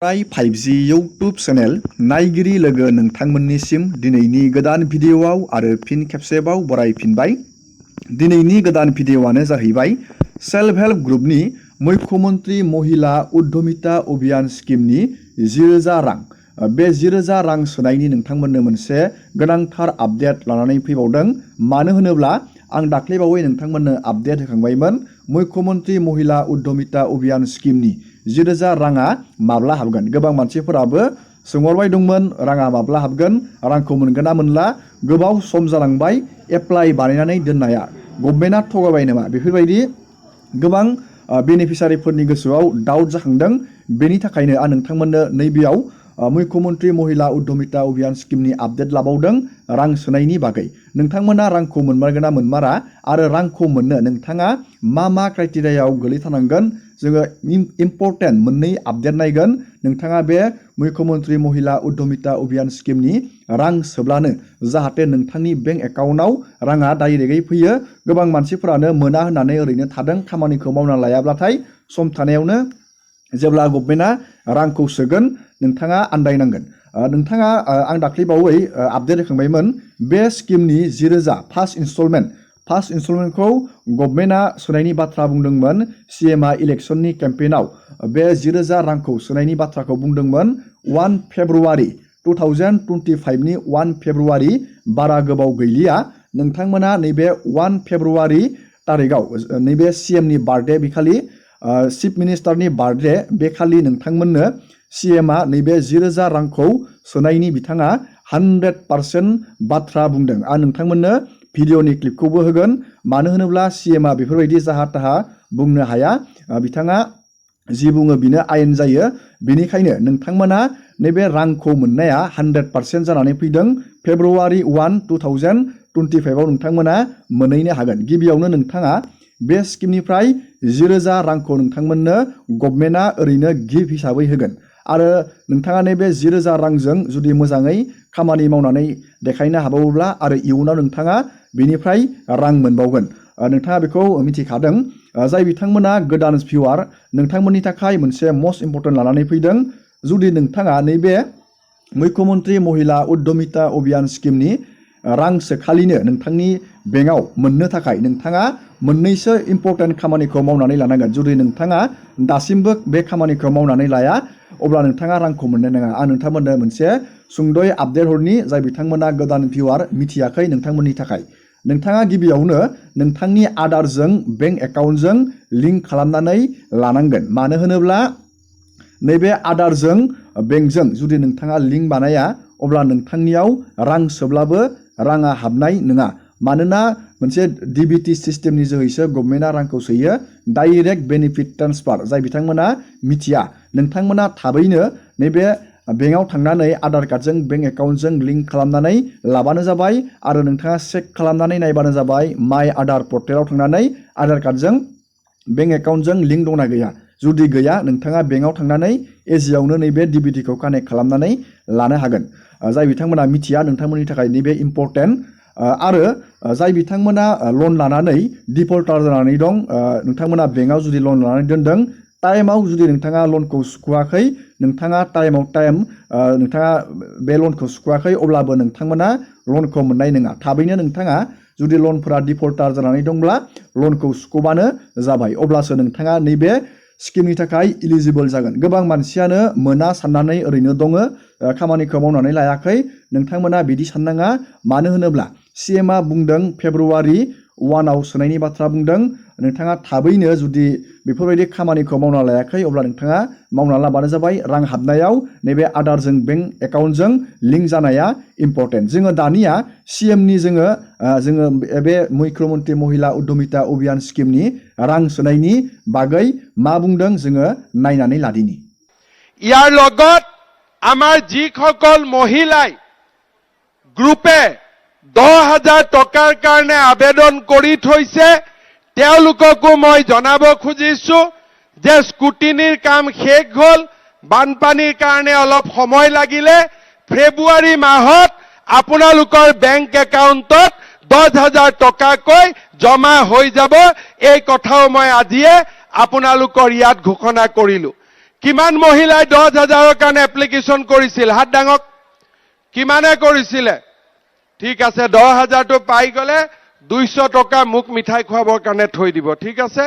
प्राय 5G YouTube channel नायगिरि लोगो नोंथांमोननिसिम दिनैनि गोदान भिडिअआव आरो फिन खेबसेबाव बरायफिनबाय। दिनैनि गोदान भिडिअआनो जाहैबाय सेल्फ हेल्प ग्रुपनि मुख्यमंत्री महिला उद्यमिता अभियान स्किमनि 10,000 रां। बे 10,000 रां सोनायनि नोंथांमोननो मोनसे गोनांथार आपडेट लानानै फैबावदों। मानो होनोब्ला आं दाख्लैबावै नोंथांमोननो आपडेट होखांबायमोन मुख्यमंत्री महिला उद्यमिता अभियान स्किमनि 10,000 राङा माब्ला हाबगोन। गोबां मानसिफोराबो सोंहरबाय दंमोन राङा माब्ला हाबगोन, रांखौ मोनगोन ना मोनला, गोबाव सम जालांबाय एप्लाइ बानायनानै दोननाया, गभर्नमेन्टआ थगायबाय नामा, बेफोरबायदि गोबां बेनिफिसारिफोरनि गोसोआव डाउट जाखांदों। बेनि थाखायनो आं नोंथांमोननो नैबेयाव मुख्यमंत्री महिला उद्यमिता अभियान स्किमनि आपडेट लाबावदों रां सोनायनि बागै। नोंथांमोना रांखौ मोनमारगोन ना मोनमारा आरो रांखौ मोननो नोंथाङा मा क्राइटेरियायाव गोलैथारनांगोन, जोङो इम्परटेन्ट मोननै आपडेट नायगोन। नोंथाङा बे मुख्यमंत्री महिला उद्यमिता अभियान स्किमनि रां सोब्लानो जाहाथे नोंथांनि बेंक एकाउन्टआव राङा डाइरेक्टयै फैयो। गोबां मानसिफोरानो मोना होननानै ओरैनो थादों, खामानिखौ मावना लायाब्लाथाय सम थानायावनो जेब्ला गभर्नमेन्टआ रांखौ सोगोन नोंथाङा आन्दायनांगोन। नोंथाङा आं दाख्लैबावै आपडेट होखांबायमोन बे स्किमनि 10,000 फार्स्ट इनस्टलमेन्टखौ गभर्नमेन्टआ सोनायनि बाथ्रा बुंदोंमोन। CMआ इलेक्सननि केम्पेइनाव बे 10,000 रांखौ सोनायनि बाथ्राखौ बुंदोंमोन 1 फेब्रुवारि 2025नि 1 फेब्रुवारि, बारा गोबाव गैलिया। नोंथांमोना नैबे 1 फेब्रुवारि तारिखआव नैबे CMनि बार्थडे, बेखालि चिफ मिनिस्टारनि बार्थडे, बेखालि नोंथांमोननो CMआ नैबे 10,000 रांखौ सोनायनि बिथाङा 100% बाथ्रा बुंदों। आं नोंथांमोननो भिडिअनि क्लिपखौबो होगोन। मानो होनोब्ला CMआ बेफोरबायदि जाहा ताहा बुंनो हाया, बिथाङा जि बुङो बेनो आयेन जायो। बेनिखायनो नोंथांमोना नैबे रांखौ मोननाया 100% जानानै फैदों। फेब्रुवारि 1, 2025आव नोंथांमोना मोनहैनो हागोन। गिबियावनो नोंथाङा बे स्किमनिफ्राय 10,000 रांखौ नोंथांमोननो गभर्नमेन्टआ ओरैनो गिफ्ट हिसाबै होगोन। आरो नोंथाङा नैबे 10,000 रांजों जुदि मोजाङै खामानि मावनानै देखायनो हाबावोब्ला आरो इयुनाव नोंथाङा बेनिफ्राय रां मोनबावगोन। नोंथाङा बेखौ मिथिखादों। जाय बिथांमोना गोदान भिउआर, नोंथांमोननि थाखाय मोनसे मस्ट इम्परटेन्ट लानानै फैदों। जुदि नोंथाङा नैबे मुख्यमंत्री महिला उद्यमिता अभियान स्किमनि रां सोखालिनो नोंथांनि बेंकआव मोननो थाखाय नोंथाङा मोननैसो इम्परटेन्ट खामानिखौ मावनानै लानांगोन। जुदि नोंथाङा दासिमबो बे खामानिखौ मावनानै लाया अब्ला नोंथाङा रांखौ मोननाय नङा। आं नोंथांमोननो मोनसे सुंद'यै आपडेट हरनि, जाय बिथांमोना गोदान भिउआर मिथियाखै नोंथांमोननि थाखाय। नोंथाङा गिबियावनो नोंथांनि आधारजों बेंक एकाउन्टजों लिंक खालामनानै लानांगोन। मानो होनोब्ला नैबे आधारजों बेंकजों जुदि नोंथाङा लिंक बानाया अब्ला नोंथांनियाव रां सोब्लाबो राङा हाबनाय नङा। मानोना मोनसे DBT सिस्टेमनि जोहैसो गभर्नमेन्टआ रांखौ सोयो, डाइरेक्ट बेनिफिट ट्रान्सफार। जाय बिथांमोना मिथिया, नोंथांमोना थाबैनो नैबे बेंकआव थांनानै आधार कार्डजों बेंक एकाउन्टजों लिंक खालामनानै लाबानो जाबाय आरो नोंथाङा चेक खालामनानै नायबानो जाबाय माइ आधार पर्टेलाव थांनानै आधार कार्डजों बेंक एकाउन्टजों लिंक दंना गैया। जुदि गैया नोंथाङा बेंकआव थांनानै एजियावनो नैबे DBTखौ कानेक्ट खालामनानै लानो हागोन। जाय बिथांमोना मिथिया नोंथांमोननि थाखाय नैबे इम्परटेन्ट। आरो जाय बिथांमोना लन लानानै डिफल्टार जानानै दं, नोंथांमोना बेंकआव जुदि लन लानानै दोनदों, टाइमाव जुदि नोंथाङा लनखौ सुख'वाखै, नोंथाङा नोंथाङा बे लनखौ सुख'वाखै, अब्लाबो नोंथांमोना लनखौ मोननाय नङा। थाबैनो नोंथाङा जुदि लनफोरा डिफल्टार जानानै दंब्ला लनखौ सुख'बानो जाबाय, अब्लासो नोंथाङा नैबे स्किमनि थाखाय इलिजिबोल जागोन। गोबां मानसियानो मोना साननानै ओरैनो दङ, खामानिखौ मावनानै लायाखै। नोंथांमोना बिदि साननाङा। मानो होनोब्ला CMआ बुंदों फेब्रुवारि 1आव सोनायनि बाथ्रा बुंदों। नोंथाङा थाबैनो जुदि बेफोरबायदि खामानिखौ मावना लायाखै अब्ला नोंथाङा मावना लाबानो जाबाय। रां हाबनायाव नैबे आधारजों बेंक एकाउन्टजों लिंक जानाया इम्परटेन्ट। जोङो दानिया CMनि जोङो बे मुख्यमंत्री महिला उद्यमिता अभियान स्किमनि रां सोनायनि बागै मा बुंदों जोङो नायनानै लादिनि। ইয়াৰ লগত আমাৰ যিসকল মহিলাই গ্ৰুপে 10,000 টকাৰ কাৰণে আবেদন কৰি থৈছে তেওঁলোককো মই জনাব খুজিছো যে স্কুটিনিৰ কাম শেষ হ'ল, বানপানীৰ কাৰণে অলপ সময় লাগিলে, ফেব্ৰুৱাৰী মাহত আপোনালোকৰ বেংক একাউণ্টত 10,000 টকাকৈ জমা হৈ যাব। এই কথাও মই আজিয়ে আপোনালোকৰ ইয়াত ঘোষণা কৰিলো। কিমান মহিলাই 10,000ৰ কাৰণে এপ্লিকেশ্যন কৰিছিল হাত ডাঙক কিমানে কৰিছিলে ঠিক আছে 10,000টো পাই গলে 200 টকা মোক মিঠাই খোৱাবৰ কাৰণে থৈ দিব ঠিক আছে